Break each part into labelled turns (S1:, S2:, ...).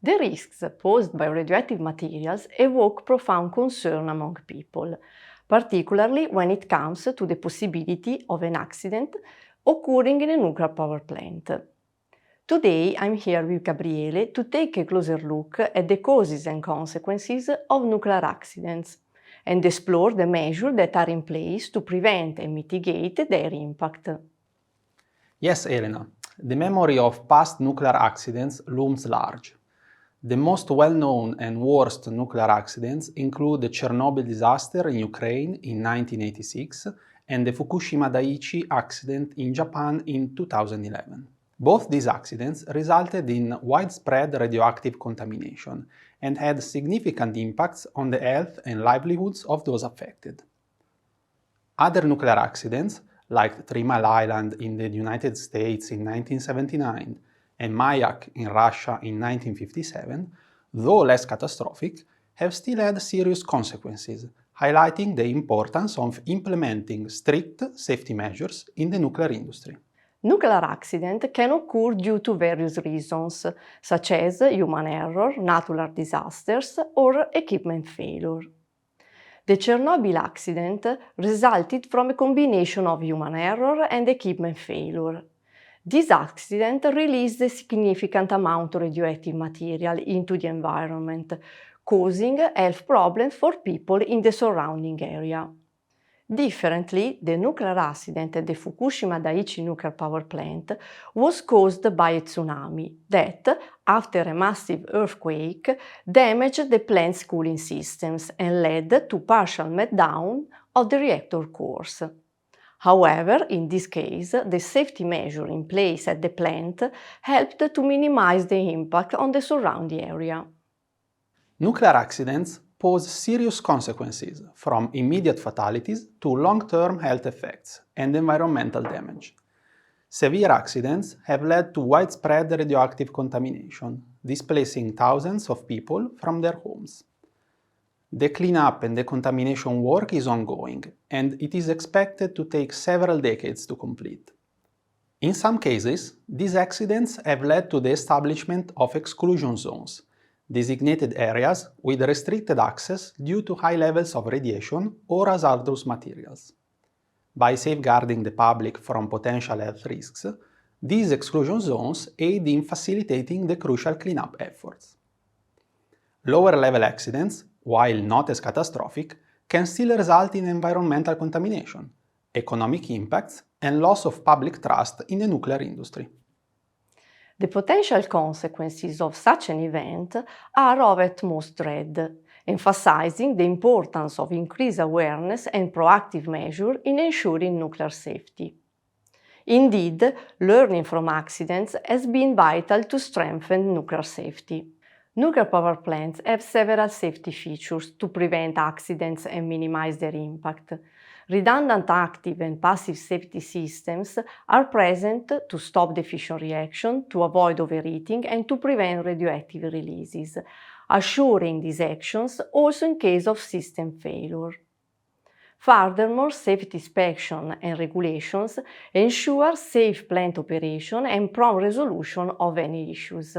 S1: The risks posed by radioactive materials evoke profound concern among people, particularly when it comes to the possibility of an accident occurring in a nuclear power plant. Today I'm here with Gabriele to take a closer look at the causes and consequences of nuclear accidents and explore the measures that are in place to prevent and mitigate their impact.
S2: Yes, Elena, the memory of past nuclear accidents looms large. The most well-known and worst nuclear accidents include the Chernobyl disaster in Ukraine in 1986 and the Fukushima Daiichi accident in Japan in 2011. Both these accidents resulted in widespread radioactive contamination and had significant impacts on the health and livelihoods of those affected. Other nuclear accidents, like 3 Mile Island in the United States in 1979 and Mayak in Russia in 1957, though less catastrophic, have still had serious consequences, highlighting the importance of implementing strict safety measures in the nuclear industry.
S1: Nuclear accidents can occur due to various reasons, such as human error, natural disasters, or equipment failure. The Chernobyl accident resulted from a combination of human error and equipment failure. This accident released a significant amount of radioactive material into the environment, causing health problems for people in the surrounding area. Differently, the nuclear accident at the Fukushima Daiichi nuclear power plant was caused by a tsunami that, after a massive earthquake, damaged the plant's cooling systems and led to partial meltdown of the reactor cores. However, in this case, the safety measure in place at the plant helped to minimize the impact on the surrounding area.
S2: Nuclear accidents pose serious consequences, from immediate fatalities to long-term health effects and environmental damage. Severe accidents have led to widespread radioactive contamination, displacing thousands of people from their homes. The cleanup and decontamination work is ongoing, and it is expected to take several decades to complete. In some cases, these accidents have led to the establishment of exclusion zones, designated areas with restricted access due to high levels of radiation or hazardous materials. By safeguarding the public from potential health risks, these exclusion zones aid in facilitating the crucial cleanup efforts. Lower-level accidents, while not as catastrophic, can still result in environmental contamination, economic impacts, and loss of public trust in the nuclear industry.
S1: The potential consequences of such an event are of utmost dread, emphasizing the importance of increased awareness and proactive measures in ensuring nuclear safety. Indeed, learning from accidents has been vital to strengthen nuclear safety. Nuclear power plants have several safety features to prevent accidents and minimize their impact. Redundant active and passive safety systems are present to stop the fission reaction, to avoid overheating, and to prevent radioactive releases, assuring these actions also in case of system failure. Furthermore, safety inspection and regulations ensure safe plant operation and prompt resolution of any issues.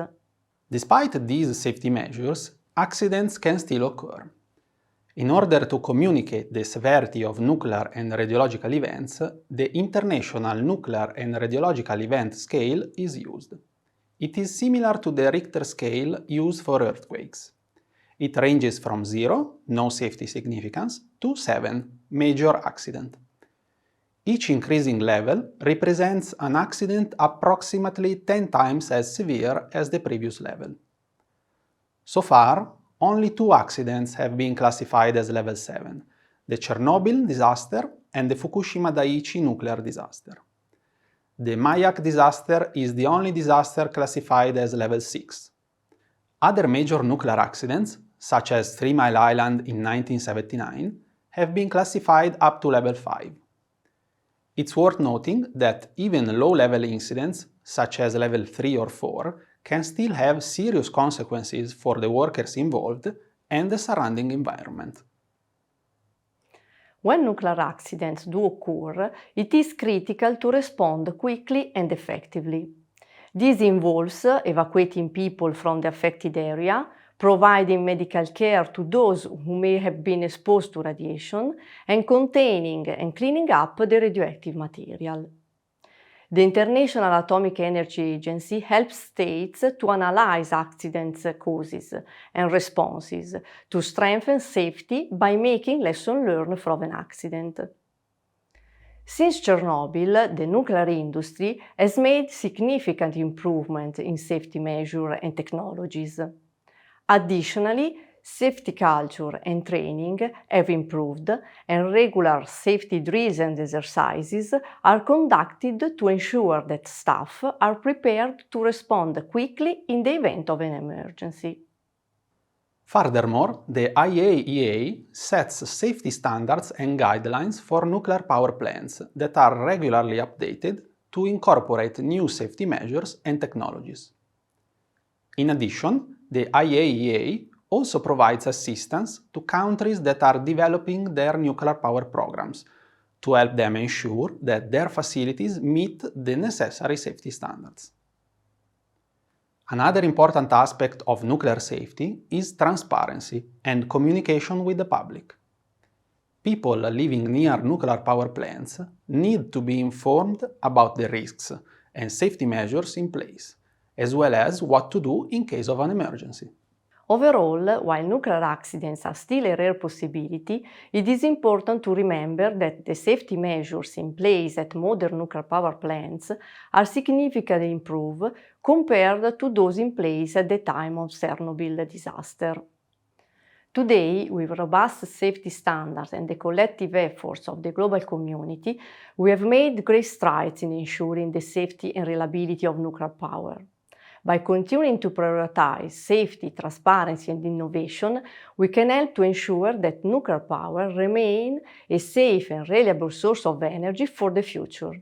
S2: Despite these safety measures, accidents can still occur. In order to communicate the severity of nuclear and radiological events, the International Nuclear and Radiological Event Scale is used. It is similar to the Richter scale used for earthquakes. It ranges from 0, no safety significance, to 7, major accident. Each increasing level represents an accident approximately 10 times as severe as the previous level. So far, only 2 accidents have been classified as level 7, the Chernobyl disaster and the Fukushima Daiichi nuclear disaster. The Mayak disaster is the only disaster classified as level 6. Other major nuclear accidents, such as 3 Mile Island in 1979, have been classified up to level 5. It's worth noting that even low-level incidents, such as level 3 or 4, can still have serious consequences for the workers involved and the surrounding environment.
S1: When nuclear accidents do occur, it is critical to respond quickly and effectively. This involves evacuating people from the affected area, providing medical care to those who may have been exposed to radiation, and containing and cleaning up the radioactive material. The International Atomic Energy Agency helps states to analyze accidents' causes and responses to strengthen safety by making lessons learned from an accident. Since Chernobyl, the nuclear industry has made significant improvements in safety measures and technologies. Additionally, safety culture and training have improved, and regular safety drills and exercises are conducted to ensure that staff are prepared to respond quickly in the event of an emergency.
S2: Furthermore, the IAEA sets safety standards and guidelines for nuclear power plants that are regularly updated to incorporate new safety measures and technologies. In addition, the IAEA also provides assistance to countries that are developing their nuclear power programs to help them ensure that their facilities meet the necessary safety standards. Another important aspect of nuclear safety is transparency and communication with the public. People living near nuclear power plants need to be informed about the risks and safety measures in place, as well as what to do in case of an emergency.
S1: Overall, while nuclear accidents are still a rare possibility, it is important to remember that the safety measures in place at modern nuclear power plants are significantly improved compared to those in place at the time of Chernobyl disaster. Today, with robust safety standards and the collective efforts of the global community, we have made great strides in ensuring the safety and reliability of nuclear power. By continuing to prioritize safety, transparency, and innovation, we can help to ensure that nuclear power remains a safe and reliable source of energy for the future.